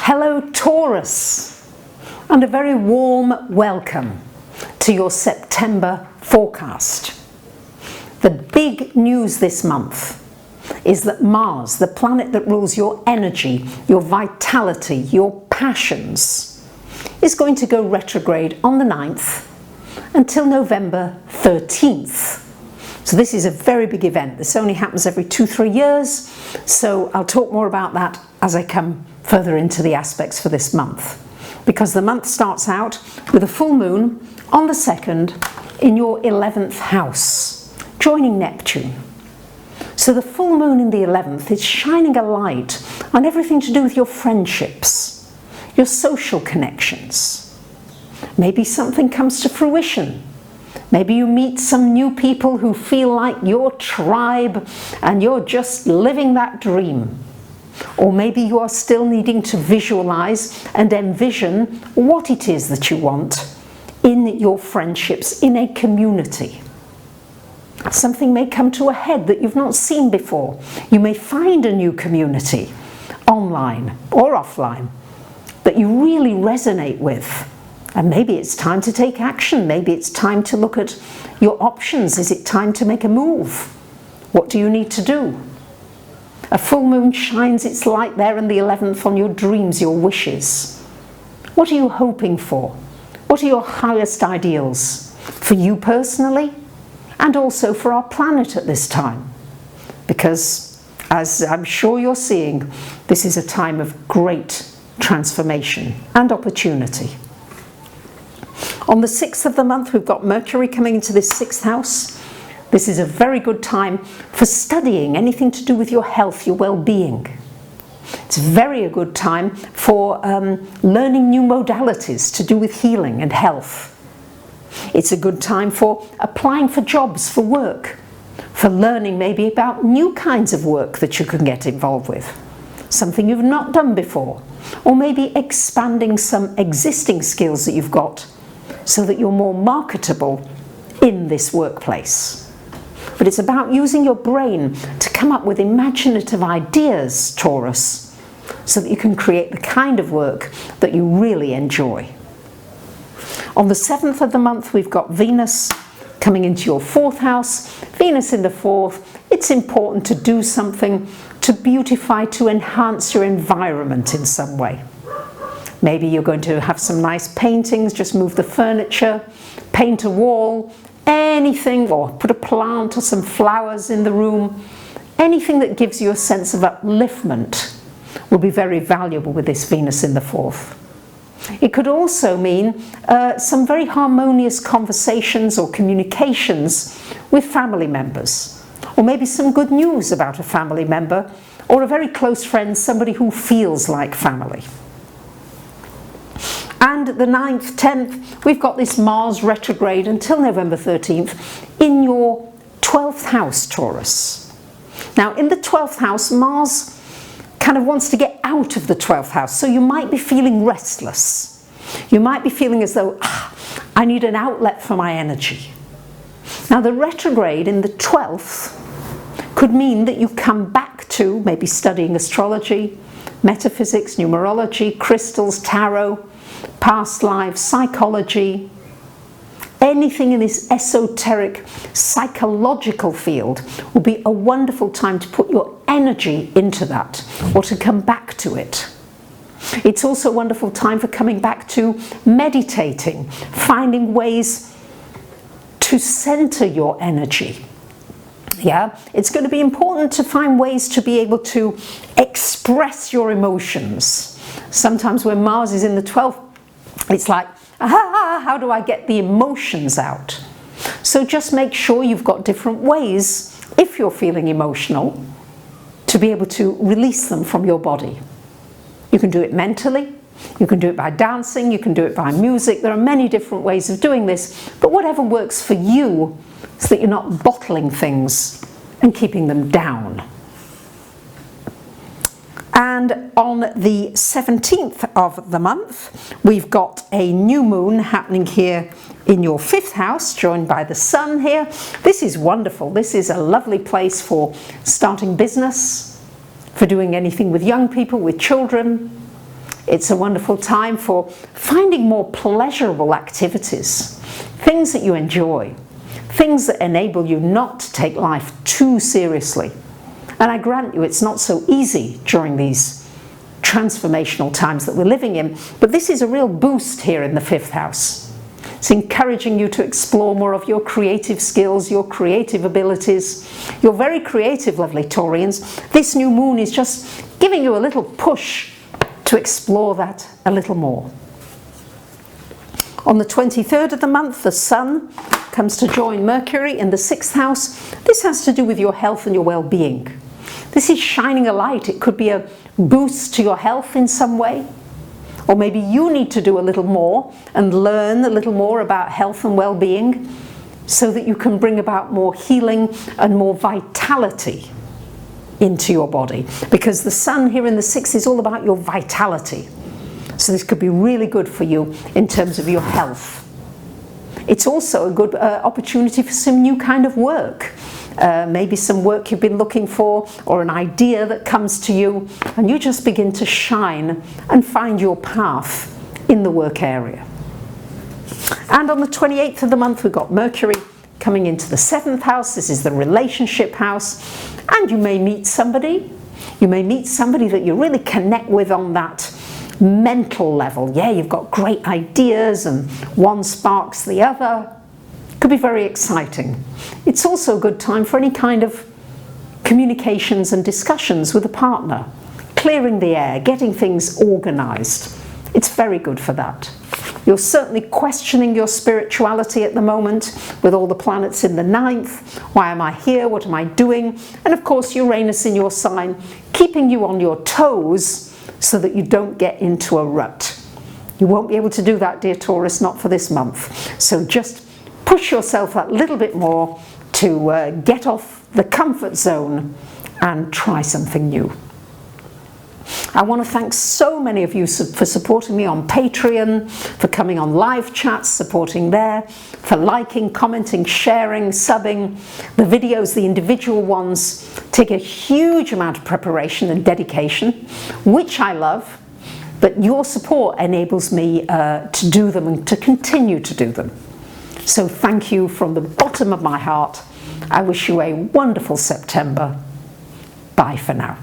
Hello Taurus, and a very warm welcome to your September forecast. The big news this month is that Mars, the planet that rules your energy, your vitality, your passions, is going to go retrograde on the 9th until November 13th. So this is a very big event. This only happens every 2-3 years, so I'll talk more about that as I come further into the aspects for this month. Because the month starts out with a full moon on the 2nd in your 11th house, joining Neptune. So the full moon in the 11th is shining a light on everything to do with your friendships, your social connections. Maybe something comes to fruition. Maybe you meet some new people who feel like your tribe and you're just living that dream. Or maybe you are still needing to visualize and envision what it is that you want in your friendships, in a community. Something may come to a head that you've not seen before. You may find a new community, online or offline, that you really resonate with. And maybe it's time to take action. Maybe it's time to look at your options. Is it time to make a move? What do you need to do? A full moon shines its light there in the 11th on your dreams, your wishes. What are you hoping for? What are your highest ideals for you personally and also for our planet at this time? Because, as I'm sure you're seeing, this is a time of great transformation and opportunity. On the 6th of the month, we've got Mercury coming into this 6th house. This is a very good time for studying anything to do with your health, your well-being. It's very a good time for learning new modalities to do with healing and health. It's a good time for applying for jobs, for work, for learning maybe about new kinds of work that you can get involved with, something you've not done before, or maybe expanding some existing skills that you've got so that you're more marketable in this workplace. But it's about using your brain to come up with imaginative ideas, Taurus, so that you can create the kind of work that you really enjoy. On the 7th of the month, we've got Venus coming into your 4th house. Venus in the 4th, it's important to do something to beautify, to enhance your environment in some way. Maybe you're going to have some nice paintings, just move the furniture, paint a wall, anything, or put a plant or some flowers in the room. Anything that gives you a sense of upliftment will be very valuable with this Venus in the 4th. It could also mean some very harmonious conversations or communications with family members, or maybe some good news about a family member or a very close friend, somebody who feels like family. And the 9th, 10th, we've got this Mars retrograde until November 13th in your 12th house, Taurus. Now, in the 12th house, Mars kind of wants to get out of the 12th house, so you might be feeling restless. You might be feeling as though, I need an outlet for my energy. Now, the retrograde in the 12th could mean that you come back to maybe studying astrology, metaphysics, numerology, crystals, tarot, past lives, psychology, anything in this esoteric psychological field will be a wonderful time to put your energy into that or to come back to it. It's also a wonderful time for coming back to meditating, finding ways to center your energy. Yeah, it's going to be important to find ways to be able to express your emotions. Sometimes when Mars is in the 12th, it's like, how do I get the emotions out? So just make sure you've got different ways, if you're feeling emotional, to be able to release them from your body. You can do it mentally, you can do it by dancing, you can do it by music. There are many different ways of doing this, but whatever works for you so that you're not bottling things and keeping them down. And on the 17th of the month, we've got a new moon happening here in your 5th house, joined by the sun here. This is wonderful. This is a lovely place for starting business, for doing anything with young people, with children. it's a wonderful time for finding more pleasurable activities, things that you enjoy, things that enable you not to take life too seriously. And I grant you, it's not so easy during these transformational times that we're living in, but this is a real boost here in the 5th house. It's encouraging you to explore more of your creative skills, your creative abilities. You're very creative, lovely Taurians. This new moon is just giving you a little push to explore that a little more. On the 23rd of the month, the Sun comes to join Mercury in the 6th house. This has to do with your health and your well-being. This is shining a light. It could be a boost to your health in some way. Or maybe you need to do a little more and learn a little more about health and well-being so that you can bring about more healing and more vitality into your body. Because the Sun here in the 6th is all about your vitality. So this could be really good for you in terms of your health. It's also a good opportunity for some new kind of work. Maybe some work you've been looking for, or an idea that comes to you, and you just begin to shine and find your path in the work area. And on the 28th of the month, we've got Mercury coming into the 7th house. This is the relationship house, and you may meet somebody. You may meet somebody that you really connect with on that mental level. Yeah, you've got great ideas and one sparks the other. Could be very exciting. It's also a good time for any kind of communications and discussions with a partner, clearing the air, getting things organized. It's very good for that. You're certainly questioning your spirituality at the moment with all the planets in the 9th. Why am I here? What am I doing? And of course Uranus in your sign, keeping you on your toes so that you don't get into a rut. You won't be able to do that, dear Taurus, not for this month. So just push yourself that little bit more to get off the comfort zone and try something new. I want to thank so many of you for supporting me on Patreon, for coming on live chats, supporting there, for liking, commenting, sharing, subbing. The videos, the individual ones, take a huge amount of preparation and dedication, which I love, but your support enables me to do them and to continue to do them. So thank you from the bottom of my heart. I wish you a wonderful September. Bye for now.